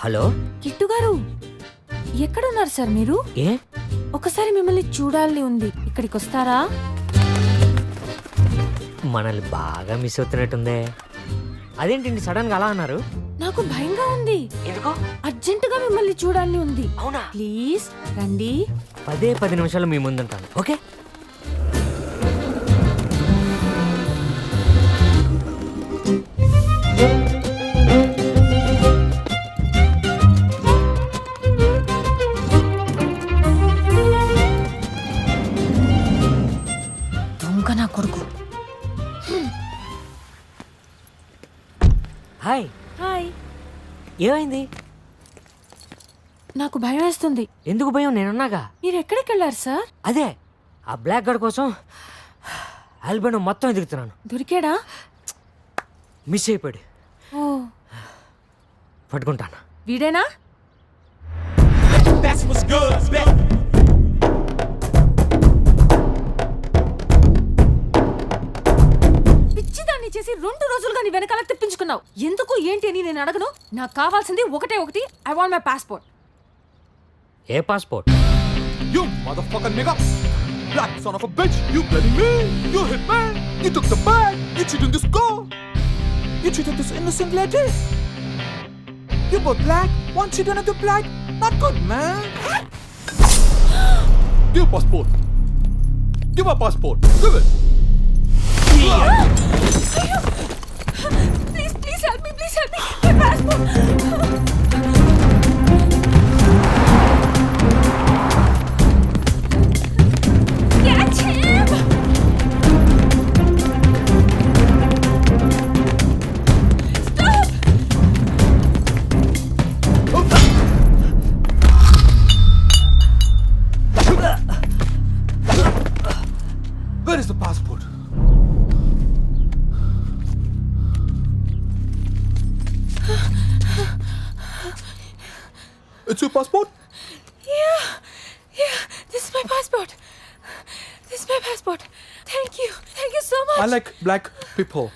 Hello kit గారు, ఎక్కడున్నారు sir మీరు? ఏ ఒకసారి మిమ్మల్ని చూడాలని ఉంది, ఇక్కడికి వస్తారా? మనల్ని బాగా మిస్ అవుతున్నట్టుందే. అదేంటండి సడన్ గా అలా అన్నారు? నాకు భయంగా ఉంది. ఎందుకో? అర్జెంటుగా మిమ్మల్ని చూడాలని ఉంది. అవునా? ప్లీజ్ రండి. 10 నిమిషాలు మీ ముందుంటాను. ఓకే? దొంగ నా కొడుకు. హాయ్. హాయ్. ఏమైంది? నాకు భయం వేస్తుంది. ఎందుకు భయం? నేనున్నాగా. మీరు ఎక్కడికి వెళ్ళారు సార్? అదే ఆ బ్లాక్ గార్డ్ కోసం ఆల్బమ్ మొత్తం ఎదుగుతున్నాను. దొరికాడా? మిస్ అయిపోయాడు. ఓ, పట్టుకుంటాను. వీడేనా? That's what's good, baby. పిచ్చిదాన్ని చేసి 2 రోజులుగా నీ వెనకాల తెప్పించుకున్నావు. ఎందుకు ఏంటి అని నేను అడగను. నాకు కావాల్సింది ఒకటి. I want my passport. A passport? You motherfucker nigga. Black son of a bitch. You bloody me. You hit man. You took the bag. You cheated this girl. You cheated this innocent lady. You both black. One cheated another black. Not good, man. Give passport. Give my passport. Give it. Please help me. My passport. Catch him. Stop. Where is the passport? It's your passport? Yeah. This is my passport. Thank you so much. I like black people.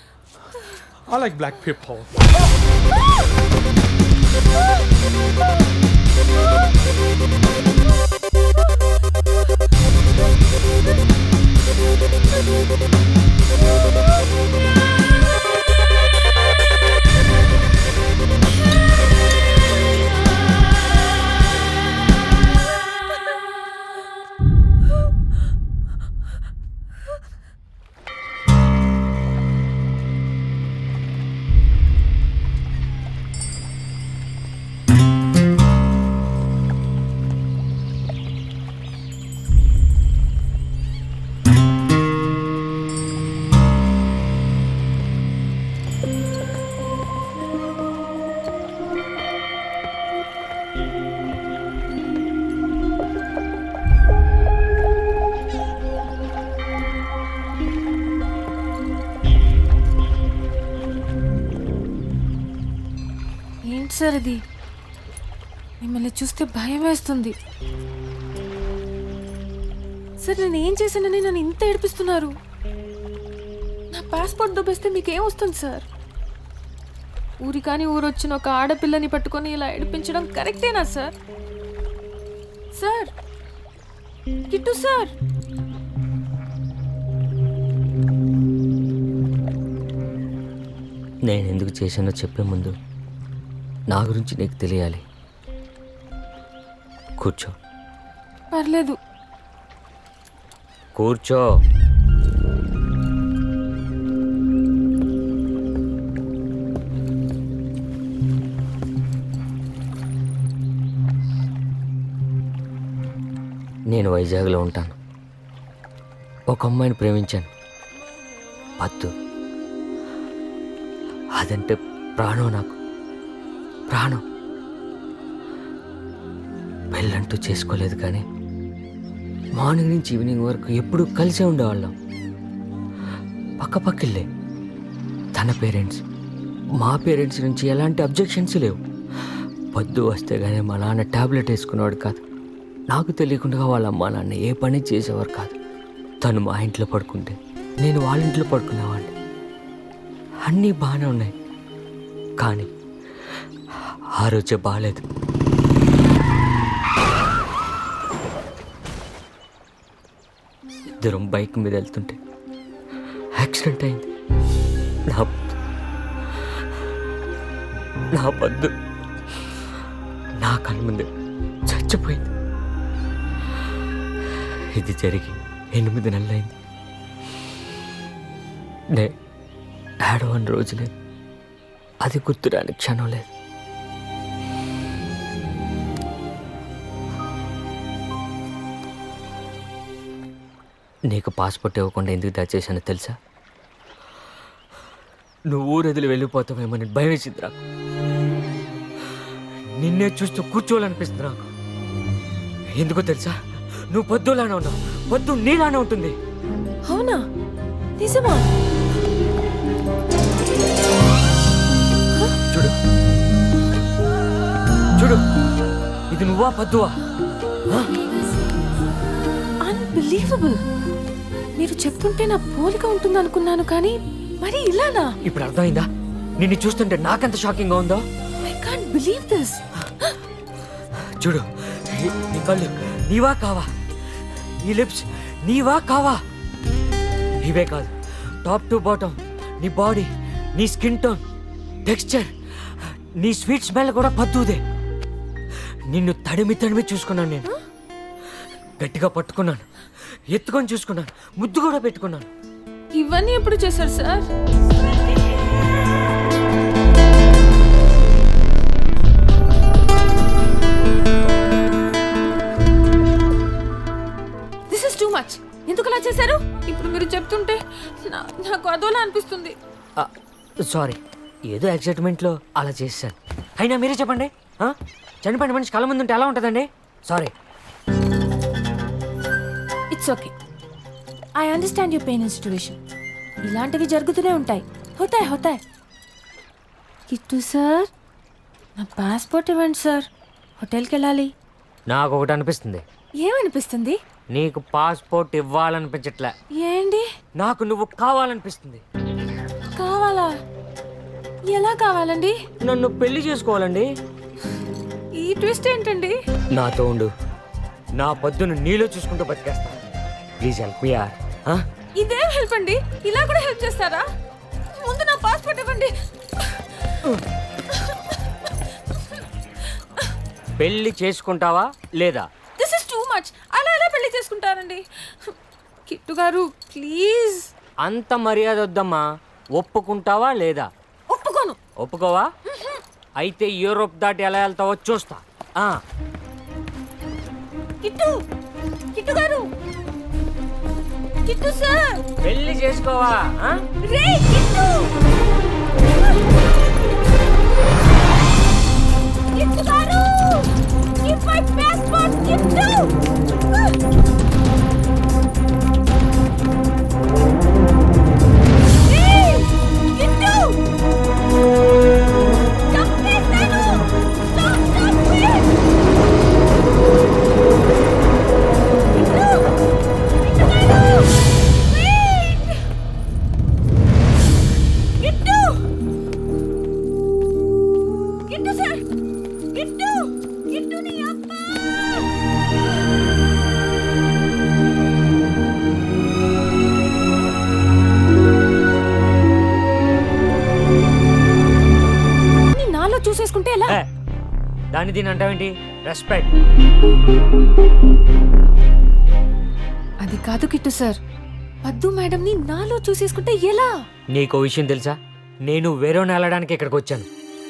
ఏంటి sir ఇది? మిమ్మల్ని చూస్తే భయం వేస్తుంది. Sir నేను ఏం చేశానని నన్ను ఇంత ఏడిపిస్తున్నారు? నా పాస్పోర్ట్ దొబ్బేస్తే మీకేం వస్తుంది సార్? ఊరి కాని ఊరొచ్చిన ఒక ఆడపిల్లని పట్టుకొని ఇలా ఏడిపించడం కరెక్టేనా సార్? Sir, kit sir. నేను ఎందుకు చేశానో చెప్పే ముందు నా గురించి నీకు తెలియాలి. కూర్చో. పర్లేదు. కూర్చో. నేను వైజాగ్లో ఉంటాను. ఒక అమ్మాయిని ప్రేమించాను, పద్దు. అదంటే ప్రాణం నాకు, ప్రాణం. పెళ్ళంటూ చేసుకోలేదు, కానీ మార్నింగ్ నుంచి ఈవినింగ్ వరకు ఎప్పుడూ కలిసే ఉండేవాళ్ళం. పక్కపక్కలే. తన పేరెంట్స్, మా పేరెంట్స్ నుంచి ఎలాంటి అబ్జెక్షన్స్ లేవు. పొద్దు వస్తే కానీ మా నాన్న ట్యాబ్లెట్ వేసుకునేవాడు కాదు. నాకు తెలియకుండా వాళ్ళ అమ్మ నాన్న ఏ పని చేసేవారు కాదు. తను మా ఇంట్లో పడుకుంటే నేను వాళ్ళ ఇంట్లో పడుకునేవాడిని. అన్నీ బాగానే ఉన్నాయి, కానీ ఆ రోజే బాగాలేదు. ఇద్దరం బైక్ మీద వెళ్తుంటే యాక్సిడెంట్ అయింది. నా పద్దు నా కళ్ళ ముందే చచ్చిపోయింది. ఇది జరిగి 8 నెలలైంది. ఏడవని రోజు లేదు, అది గుర్తురాని క్షణం లేదు. నీకు పాస్పోర్ట్ ఇవ్వకుండా ఎందుకు దాచేసానో తెలుసా? నువ్వు ఊరొదిలి వెళ్ళిపోతావేమని భయం వేసింది నాకు. నిన్నే చూస్తూ కూర్చోవాలనిపిస్తుంది నాకు. ఎందుకో తెలుసా? నువ్వు పొద్దులానే ఉన్నావు, పొద్దు నీలానే ఉంటుంది. అవునా? నిజమా? చూడు చూడు, ఇది నువ్వా పద్దువా? అన్బిలీవబుల్. మీరు చెప్తుంటే నా పోలిక ఉంటుంది అనుకున్నాను, కానీ మరి ఇలానా? ఇప్పుడు అర్థమైందా? నిన్ను చూస్తుంటే నాకెంత షాకింగ్ గా ఉందో. I can't believe this. చూడు, నీ కళ్ళు నీవా కావా? ఈ లిప్స్ నీవా కావా? ఇవే కాదు, టాప్ టు బాటమ్ నీ బాడీ, నీ స్కిన్ టోన్, టెక్స్చర్, నీ స్వీట్ స్మెల్ కూడా పద్దుదే. నిన్ను తడిమి తడిమి చూసుకున్నాను నేను. గట్టిగా పట్టుకున్నాను, ఎత్తుకొని చూసుకున్నాను, ముద్దు కూడా పెట్టుకున్నాను. ఇవన్నీ ఎప్పుడు చేశారు sir? This is too much. ఎందుకు అలా చేశారు? ఇప్పుడు మీరు చెప్తుంటే నాకు అదోలా అనిపిస్తుంది. సారీ, ఏదో ఎక్సైట్మెంట్లో అలా చేశాను. అయినా మీరే చెప్పండి, చనిపోయిన మనిషి కళ్ళ ముందు ఉంటే ఎలా ఉంటుందండి? Sorry. It's okay. I understand your pain and situation. ఇలాంటివి జరుగుతూనే ఉంటాయి. హోతాయ్. కిట్టు సార్, నా పాస్పోర్ట్ ఇవ్వండి సార్. హోటల్కి వెళ్ళాలి. నాకు ఒకటి అనిపిస్తుంది. ఏమనిపిస్తుంది? నీకు పాస్పోర్ట్ ఇవ్వాలనిపించట్లే. ఏంటి? నాకు నువ్వు కావాలనిపిస్తుంది. కావాలా? ఎలా కావాలండి? నన్ను పెళ్లి చేసుకోవాలండి. ఈ ట్విస్ట్ ఏంటండి? నాతో ఉండు, నా పొద్దును నీలో చూసుకుంటూ బతికేస్తా. ప్లీజ్ హెల్ప్ మీ యార్. ఇదేం హెల్ప్ అండి? ఇలా కూడా హెల్ప్ చేస్తారా? ముందు నా పాస్పోర్ట్ ఇవ్వండి. పెళ్లి చేసుకుంటావా లేదా? This is too much. అలా ఎలా పెళ్లి చేసుకుంటారండి? కిట్టు గారు ప్లీజ్. అంత మర్యాద వద్దమ్మా. ఒప్పుకుంటావా లేదా? ఒప్పుకోను. ఒప్పుకోవా? అయితే యూరోప్ దాటి ఎలా వెళ్తావో చూస్తా. కిట్టు గారు, కిట్టు సార్, పెళ్లి చేసుకోవా? రే కిట్టు, కిట్టు గారు, గివ్ మై పాస్పోర్ట్ కిట్టు. చూసేసుకుంటే ఎలా? దాన్ని దీని అంటావేంటి? రెస్పెక్ట్. అది కాదు కిట్టు సార్, పద్దు మేడం ని నాలో చూసేసుకుంటే ఎలా? నీకో విషయం తెలుసా? నేను వేరే వెళ్ళడానికి ఇక్కడికి వచ్చాను.